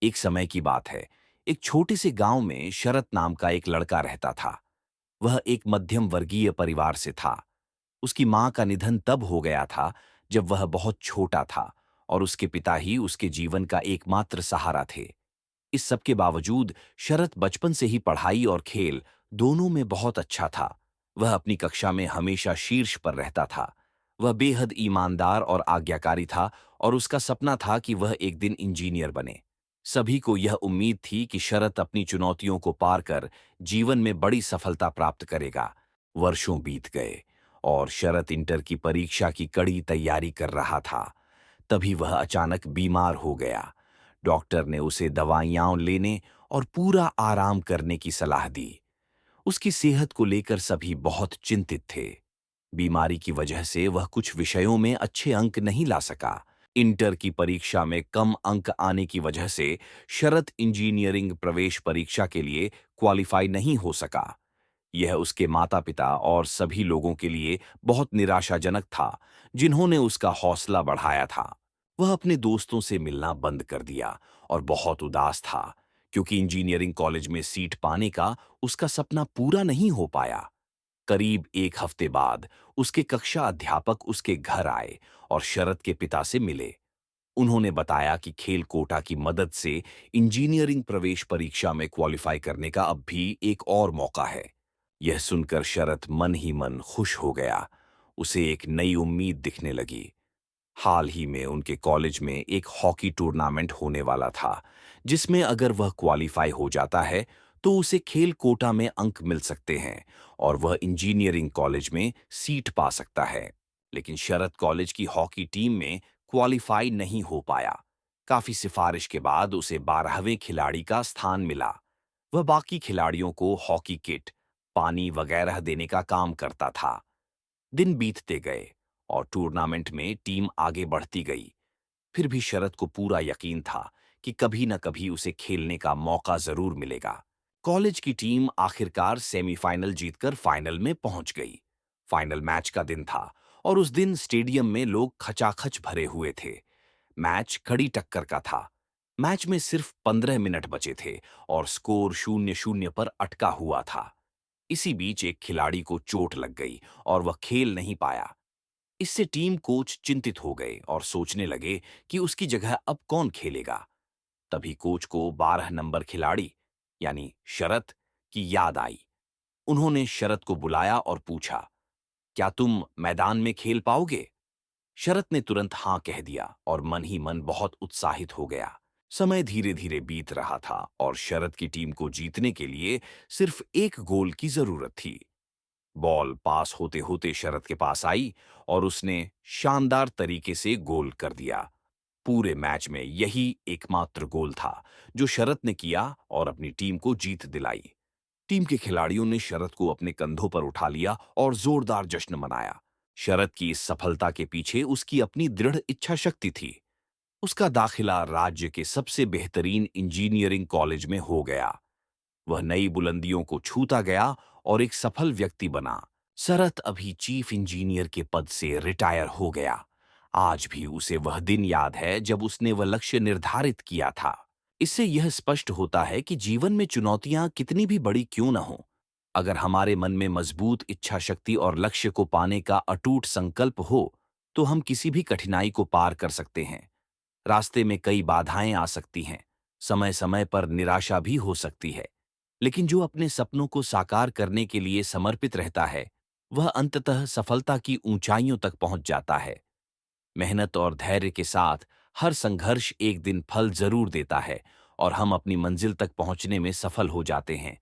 एक समय की बात है। एक छोटे से गांव में शरत नाम का एक लड़का रहता था। वह एक मध्यम वर्गीय परिवार से था। उसकी मां का निधन तब हो गया था जब वह बहुत छोटा था और उसके पिता ही उसके जीवन का एकमात्र सहारा थे। इस सब के बावजूद शरत बचपन से ही पढ़ाई और खेल दोनों में बहुत अच्छा था। वह अपनी कक्षा में हमेशा शीर्ष पर रहता था। वह बेहद ईमानदार और आज्ञाकारी था और उसका सपना था कि वह एक दिन इंजीनियर बने। सभी को यह उम्मीद थी कि शरत अपनी चुनौतियों को पार कर जीवन में बड़ी सफलता प्राप्त करेगा। वर्षों बीत गए और शरत इंटर की परीक्षा की कड़ी तैयारी कर रहा था। तभी वह अचानक बीमार हो गया। डॉक्टर ने उसे दवाइयां लेने और पूरा आराम करने की सलाह दी। उसकी सेहत को लेकर सभी बहुत चिंतित थे। बीमारी की वजह से वह कुछ विषयों में अच्छे अंक नहीं ला सका। इंटर की परीक्षा में कम अंक आने की वजह से शरत इंजीनियरिंग प्रवेश परीक्षा के लिए क्वालिफाई नहीं हो सका। यह उसके माता-पिता और सभी लोगों के लिए बहुत निराशाजनक था, जिन्होंने उसका हौसला बढ़ाया था। वह अपने दोस्तों से मिलना बंद कर दिया और बहुत उदास था, क्योंकि इंजीनियरिंग कॉलेज में सीट पाने का उसका सपना पूरा नहीं हो पाया। करीब एक हफ्ते बाद उसके कक्षा अध्यापक उसके घर आए और शरत के पिता से मिले। उन्होंने बताया कि खेल कोटा की मदद से इंजीनियरिंग प्रवेश परीक्षा में क्वालिफाई करने का अब भी एक और मौका है। यह सुनकर शरत मन ही मन खुश हो गया। उसे एक नई उम्मीद दिखने लगी। हाल ही में उनके कॉलेज में एक हॉकी टूर्नामेंट होने वाला था, जिसमें अगर वह क्वालिफाई हो जाता है तो उसे खेल कोटा में अंक मिल सकते हैं और वह इंजीनियरिंग कॉलेज में सीट पा सकता है। लेकिन शरत कॉलेज की हॉकी टीम में क्वालिफाई नहीं हो पाया। काफी सिफारिश के बाद उसे 12वें खिलाड़ी का स्थान मिला। वह बाकी खिलाड़ियों को हॉकी किट, पानी वगैरह देने का काम करता था। दिन बीतते गए और टूर्नामेंट में टीम आगे बढ़ती गई। फिर भी शरत को पूरा यकीन था कि कभी न कभी उसे खेलने का मौका जरूर मिलेगा। कॉलेज की टीम आखिरकार सेमीफाइनल जीतकर फाइनल में पहुंच गई। फाइनल मैच का दिन था और उस दिन स्टेडियम में लोग खचाखच भरे हुए थे। मैच कड़ी टक्कर का था। मैच में सिर्फ 15 मिनट बचे थे और स्कोर 0-0 पर अटका हुआ था। इसी बीच एक खिलाड़ी को चोट लग गई और वह खेल नहीं पाया। इससे टीम कोच चिंतित हो गए और सोचने लगे कि उसकी जगह अब कौन खेलेगा। तभी कोच को 12 नंबर खिलाड़ी यानी शरत की याद आई। उन्होंने शरत को बुलाया और पूछा, क्या तुम मैदान में खेल पाओगे? शरत ने तुरंत हाँ कह दिया और मन ही मन बहुत उत्साहित हो गया। समय धीरे धीरे बीत रहा था और शरत की टीम को जीतने के लिए सिर्फ एक गोल की जरूरत थी। बॉल पास होते होते शरत के पास आई और उसने शानदार तरीके से गोल कर दिया। पूरे मैच में यही एकमात्र गोल था जो शरत ने किया और अपनी टीम को जीत दिलाई। टीम के खिलाड़ियों ने शरत को अपने कंधों पर उठा लिया और जोरदार जश्न मनाया। शरत की इस सफलता के पीछे उसकी अपनी दृढ़ इच्छा शक्ति थी। उसका दाखिला राज्य के सबसे बेहतरीन इंजीनियरिंग कॉलेज में हो गया। वह नई बुलंदियों को छूता गया और एक सफल व्यक्ति बना। शरत अभी चीफ इंजीनियर के पद से रिटायर हो गया। आज भी उसे वह दिन याद है जब उसने वह लक्ष्य निर्धारित किया था। इससे यह स्पष्ट होता है कि जीवन में चुनौतियां कितनी भी बड़ी क्यों न हो, अगर हमारे मन में मजबूत इच्छा शक्ति और लक्ष्य को पाने का अटूट संकल्प हो, तो हम किसी भी कठिनाई को पार कर सकते हैं। रास्ते में कई बाधाएं आ सकती हैं, समय समय पर निराशा भी हो सकती है, लेकिन जो अपने सपनों को साकार करने के लिए समर्पित रहता है, वह अंततः सफलता की ऊंचाइयों तक पहुंच जाता है। मेहनत और धैर्य के साथ हर संघर्ष एक दिन फल जरूर देता है और हम अपनी मंजिल तक पहुंचने में सफल हो जाते हैं।